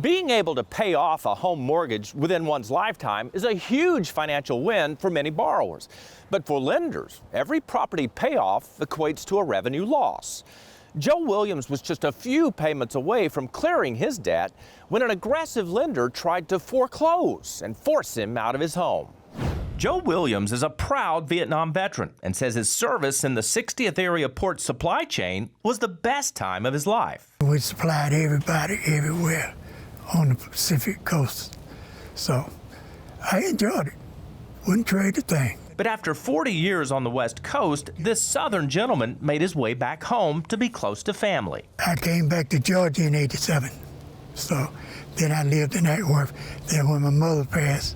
Being able to pay off a home mortgage within one's lifetime is a huge financial win for many borrowers. But for lenders, every property payoff equates to a revenue loss. Joe Williams was just a few payments away from clearing his debt when an aggressive lender tried to foreclose and force him out of his home. Joe Williams is a proud Vietnam veteran and says his service in the 60th area port supply chain was the best time of his life. We supplied everybody everywhere on the Pacific coast, so I enjoyed it. Wouldn't trade a thing. But after 40 years on the West Coast, this Southern gentleman made his way back home to be close to family. I came back to Georgia in '87, so then I lived in Acworth. Then when my mother passed,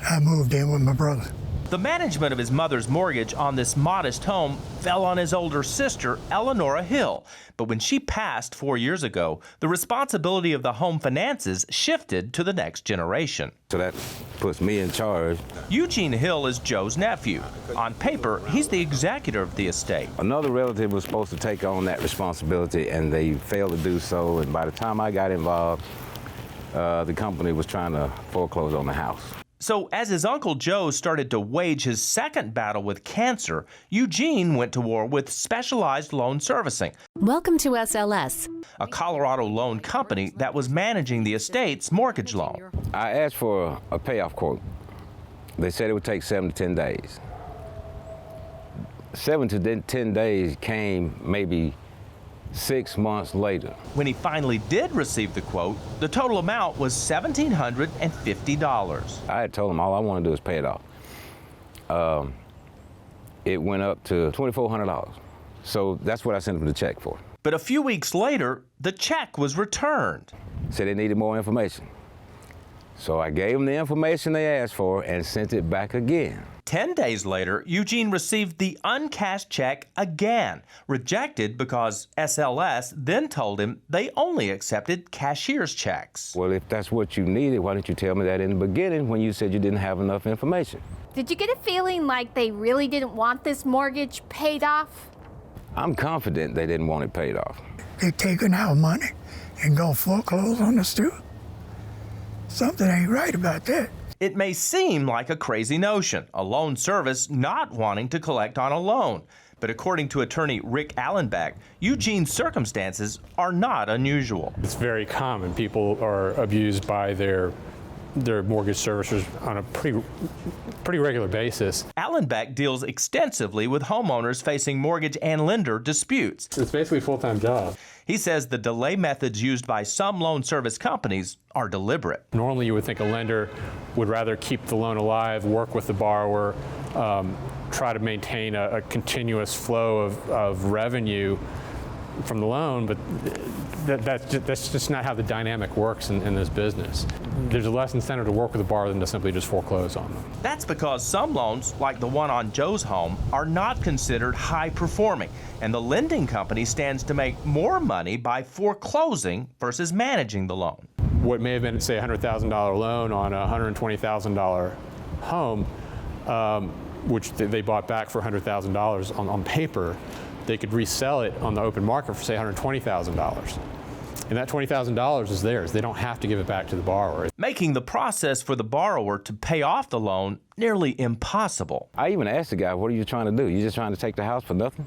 I moved in with my brother. The management of his mother's mortgage on this modest home fell on his older sister, Eugene Hill. But when she passed 4 years ago, the responsibility of the home finances shifted to the next generation. So that puts me in charge. Eugene Hill is Joe's nephew. On paper, he's the executor of the estate. Another relative was supposed to take on that responsibility, and they failed to do so. And by the time I got involved, the company was trying to foreclose on the house. So as his Uncle Joe started to wage his second battle with cancer, Eugene went to war with Specialized Loan Servicing. Welcome to SLS, a Colorado loan company that was managing the estate's mortgage loan. I asked for a payoff quote. They said it would take 7 to 10 days. 7 to 10 days came maybe 6 months later. When he finally did receive the quote, the total amount was $1,750. I had told him all I want to do is pay it off. It went up to $2,400. So that's what I sent him the check for. But a few weeks later, the check was returned. Said they needed more information. So I gave them the information they asked for and sent it back again. 10 days later, Eugene received the uncashed check again, rejected because SLS then told him they only accepted cashier's checks. Well, if that's what you needed, why didn't you tell me that in the beginning when you said you didn't have enough information? Did you get a feeling like they really didn't want this mortgage paid off? I'm confident they didn't want it paid off. They're taking our money and gonna foreclose on us too? Something ain't right about that. It may seem like a crazy notion, a loan service not wanting to collect on a loan. But according to attorney Rick Allenbeck, Eugene's circumstances are not unusual. It's very common. People are abused by their mortgage servicers on a pretty regular basis. Allenbeck deals extensively with homeowners facing mortgage and lender disputes. It's basically a full-time job. He says the delay methods used by some loan service companies are deliberate. Normally you would think a lender would rather keep the loan alive, work with the borrower, try to maintain a continuous flow of revenue from the loan, but that's just not how the dynamic works in this business. There's a less incentive to work with the borrower than to simply just foreclose on them. That's because some loans, like the one on Joe's home, are not considered high performing, and the lending company stands to make more money by foreclosing versus managing the loan. What may have been, say, a $100,000 loan on a $120,000 home, which they bought back for $100,000 on paper, they could resell it on the open market for, say, $120,000. And that $20,000 is theirs. They don't have to give it back to the borrower. Making the process for the borrower to pay off the loan nearly impossible. I even asked the guy, what are you trying to do? You just trying to take the house for nothing?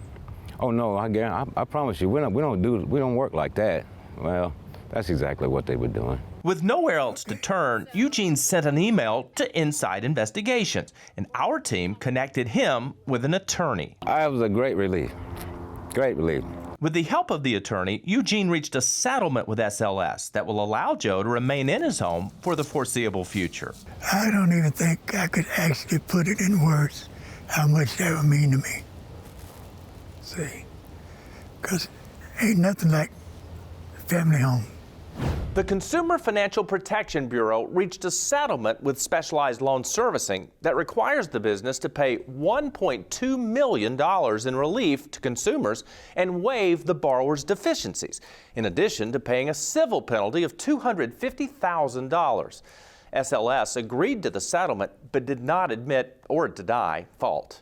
Oh, no, I promise you, we don't work like that. Well, that's exactly what they were doing. With nowhere else to turn, Eugene sent an email to Inside Investigations, and our team connected him with an attorney. It was a great relief. Great relief. With the help of the attorney, Eugene reached a settlement with SLS that will allow Joe to remain in his home for the foreseeable future. I don't even think I could actually put it in words how much that would mean to me. See, because ain't nothing like a family home. The Consumer Financial Protection Bureau reached a settlement with Specialized Loan Servicing that requires the business to pay $1.2 million in relief to consumers and waive the borrower's deficiencies, in addition to paying a civil penalty of $250,000. SLS agreed to the settlement but did not admit or deny fault.